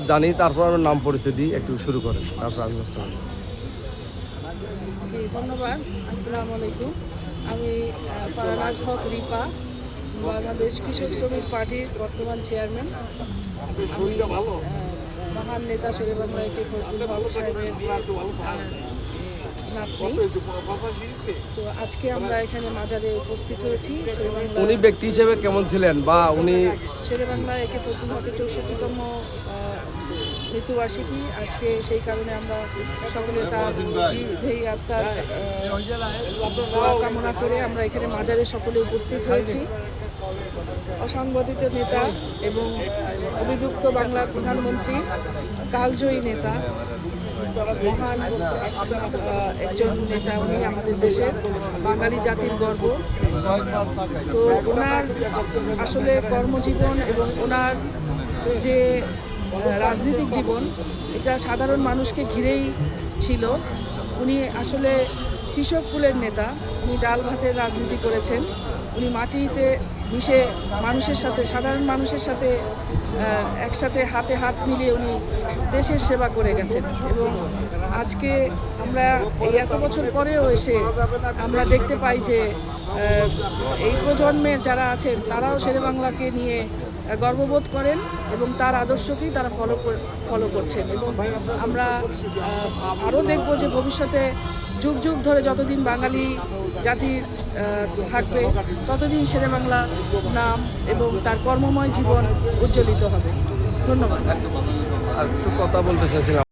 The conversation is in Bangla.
জানি, তারপর আমার নাম পরিচয় দিই, একটু শুরু করেন, তারপর আমি বুঝতে পারি। জি ধন্যবাদ। আসসালামু আলাইকুম। আমি ফারহানাজ হক রিপা, বাংলাদেশ কৃষক শ্রমিক পার্টির বর্তমান চেয়ারম্যান। আমি মহান নেতা শেরেবাংলা একে ফজলুল হক সাহেবের নাতনি। তো আজকে আমরা এখানে মাজারে উপস্থিত হয়েছি। উনি ব্যক্তি হিসেবে কেমন ছিলেন, বা উনি শেরেবাংলা একে ফজলুল হকের 64তম মৃত্যুবার্ষিকী আজকে, সেই কারণে আমরা সকলে তার দীর্ঘায়ু আত্মার দোয়া কামনা করে আমরা এখানে মাজারে সকলে উপস্থিত হয়েছি। অসংগঠিত নেতা এবং অবিভক্ত বাংলার প্রধানমন্ত্রী, কালজয়ী নেতা, মহান একজন নেতা। উনি আমাদের দেশের বাঙালি জাতির গর্ব। তো ওনার আসলে কর্মজীবন এবং ওনার যে রাজনৈতিক জীবন, এটা সাধারণ মানুষকে ঘিরেই ছিল। উনি আসলে কৃষক কুলের নেতা। উনি ডাল ভাতের রাজনীতি করেছেন। উনি মাটিতে মিশে মানুষের সাথে, সাধারণ মানুষের সাথে একসাথে হাতে হাত মিলিয়ে উনি দেশের সেবা করে গেছেন। এবং আজকে আমরা এই এত বছর পরেও এসে আমরা দেখতে পাই যে এই প্রজন্মের যারা আছেন তারাও শেরেবাংলাকে নিয়ে গর্ববোধ করেন এবং তার আদর্শকেই তারা ফলো করছেন। এবং আমরা আরও দেখব যে ভবিষ্যতে যুগ যুগ ধরে যতদিন বাঙালি জাতি থাকবে, ততদিন শেরেবাংলা নাম এবং তার কর্মময় জীবন উজ্জ্বলিত হবে। ধন্যবাদ। আর একটু কথা বলতে চাইছিলাম।